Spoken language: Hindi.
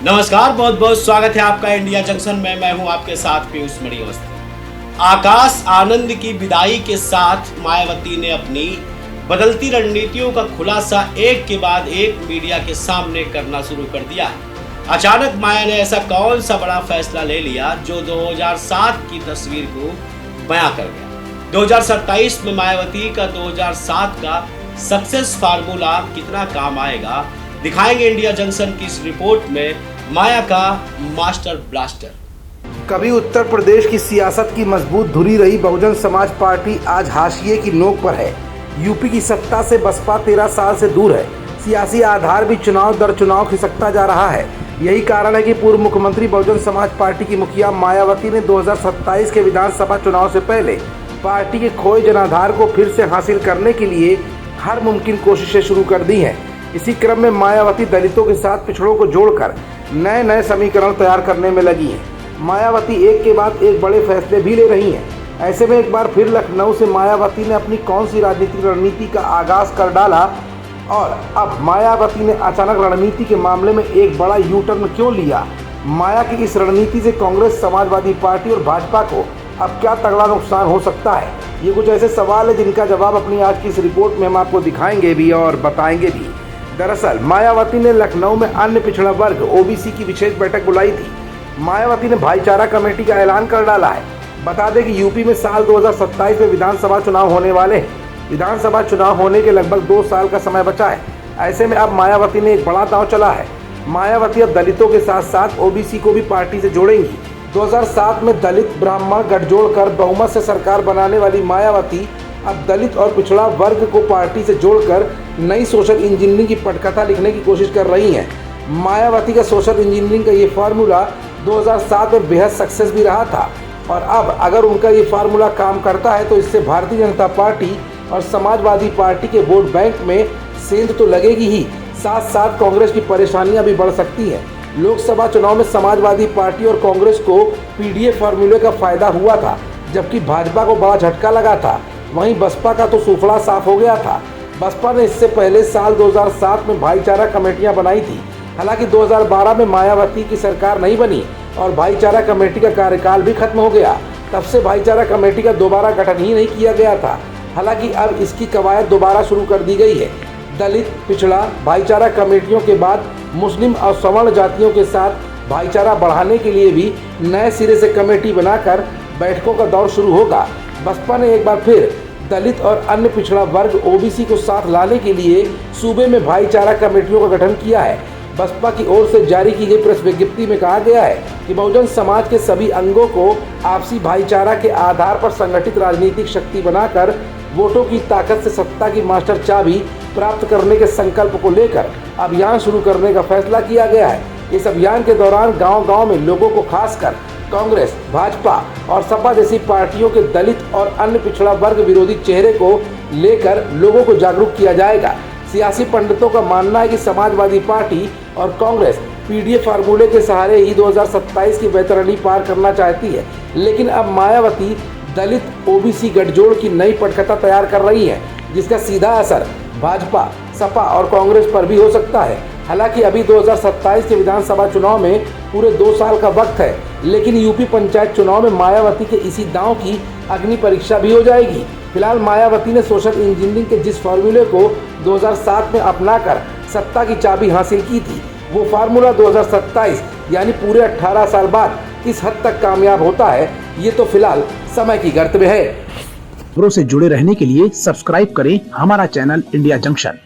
नमस्कार, बहुत बहुत स्वागत है आपका इंडिया जंक्शन में। मैं हूं आपके साथ पीयूष मणिवस्त्र। आकाश आनंद की विदाई के साथ मायावती ने अपनी बदलती रणनीतियों का खुलासा एक के बाद एक मीडिया के सामने करना शुरू कर दिया है। अचानक माया ने ऐसा कौन सा बड़ा फैसला ले लिया जो 2007 की तस्वीर को बयां कर गया। 2027 में मायावती का 2007 का सक्सेस फार्मूला कितना काम आएगा, दिखाएंगे इंडिया जंक्शन की इस रिपोर्ट में। माया का मास्टर ब्लास्टर। कभी उत्तर प्रदेश की सियासत की मजबूत धुरी रही बहुजन समाज पार्टी आज हाशिए की नोक पर है। यूपी की सत्ता से बसपा 13 साल से दूर है। सियासी आधार भी चुनाव दर चुनाव खिसकता जा रहा है। यही कारण है कि पूर्व मुख्यमंत्री बहुजन समाज पार्टी की मुखिया मायावती ने 2027 के विधानसभा चुनाव से पहले पार्टी के खोए जनाधार को फिर से हासिल करने के लिए हर मुमकिन कोशिशें शुरू कर दी हैं। इसी क्रम में मायावती दलितों के साथ पिछड़ों को जोड़कर नए समीकरण तैयार करने में लगी हैं। मायावती एक के बाद एक बड़े फैसले भी ले रही हैं। ऐसे में एक बार फिर लखनऊ से मायावती ने अपनी कौन सी राजनीतिक रणनीति का आगाज कर डाला और अब मायावती ने अचानक रणनीति के मामले में एक बड़ा यू टर्न क्यों लिया। माया की इस रणनीति से कांग्रेस, समाजवादी पार्टी और भाजपा को अब क्या तगड़ा नुकसान हो सकता है, ये कुछ ऐसे सवाल है जिनका जवाब अपनी आज की इस रिपोर्ट में हम आपको दिखाएंगे भी और बताएंगे भी। दरअसल मायावती ने लखनऊ में अन्य पिछड़ा वर्ग ओबीसी की विशेष बैठक बुलाई थी। मायावती ने भाईचारा कमेटी का ऐलान कर डाला है। बता दें कि यूपी में साल 2027 में विधानसभा चुनाव होने वाले हैं। विधानसभा चुनाव होने के लगभग 2 साल का समय बचा है। ऐसे में अब मायावती ने एक बड़ा दांव चला है। मायावती अब दलितों के साथ साथ ओबीसी को भी पार्टी से जोड़ेंगी। 2007 में दलित ब्राह्मण गठजोड़ कर बहुमत से सरकार बनाने वाली मायावती अब दलित और पिछड़ा वर्ग को पार्टी से जोड़कर नई सोशल इंजीनियरिंग की पटकथा लिखने की कोशिश कर रही हैं। मायावती का सोशल इंजीनियरिंग का ये फार्मूला 2007 में बेहद सक्सेस भी रहा था और अब अगर उनका ये फार्मूला काम करता है तो इससे भारतीय जनता पार्टी और समाजवादी पार्टी के वोट बैंक में सेंध तो लगेगी ही, साथ साथ कांग्रेस की परेशानियां भी बढ़ सकती हैं। लोकसभा चुनाव में समाजवादी पार्टी और कांग्रेस को पीडीए फार्मूले का फायदा हुआ था, जबकि भाजपा को बड़ा झटका लगा था। वहीं बसपा का तो सूफड़ा साफ हो गया था। बसपा ने इससे पहले साल 2007 में भाईचारा कमेटियां बनाई थी। हालांकि 2012 में मायावती की सरकार नहीं बनी और भाईचारा कमेटी का कार्यकाल भी खत्म हो गया। तब से भाईचारा कमेटी का दोबारा गठन ही नहीं किया गया था। हालांकि अब इसकी कवायद दोबारा शुरू कर दी गई है। दलित, पिछड़ा, भाईचारा कमेटियों के बाद मुस्लिम और सवर्ण जातियों के साथ भाईचारा बढ़ाने के लिए भी नए सिरे से कमेटी बनाकर बैठकों का दौर शुरू होगा। बसपा ने एक बार फिर दलित और अन्य पिछड़ा वर्ग ओबीसी को साथ लाने के लिए सूबे में भाईचारा कमेटियों का गठन किया है। बसपा की ओर से जारी की गई प्रेस विज्ञप्ति में कहा गया है कि बहुजन समाज के सभी अंगों को आपसी भाईचारा के आधार पर संगठित राजनीतिक शक्ति बनाकर वोटों की ताकत से सत्ता की मास्टर चाबी प्राप्त करने के संकल्प को लेकर अभियान शुरू करने का फैसला किया गया है। इस अभियान के दौरान गाँव-गाँव में लोगों को खासकर कांग्रेस, भाजपा और सपा जैसी पार्टियों के दलित और अन्य पिछड़ा वर्ग विरोधी चेहरे को लेकर लोगों को जागरूक किया जाएगा। सियासी पंडितों का मानना है कि समाजवादी पार्टी और कांग्रेस पीडीए फार्मूले के सहारे ही 2027 की बैतरणी पार करना चाहती है, लेकिन अब मायावती दलित ओबीसी गठजोड़ की नई पटकथा तैयार कर रही है, जिसका सीधा असर भाजपा, सपा और कांग्रेस पर भी हो सकता है। हालांकि अभी 2027 के विधानसभा चुनाव में पूरे 2 साल का वक्त है, लेकिन यूपी पंचायत चुनाव में मायावती के इसी दांव की अग्नि परीक्षा भी हो जाएगी। फिलहाल मायावती ने सोशल इंजीनियरिंग के जिस फार्मूले को 2007 में अपनाकर सत्ता की चाबी हासिल की थी, वो फार्मूला 2027 यानी पूरे 18 साल बाद किस हद तक कामयाब होता है, ये तो फिलहाल समय की गर्त में है। खबरों से जुड़े रहने के लिए सब्सक्राइब करें हमारा चैनल इंडिया जंक्शन।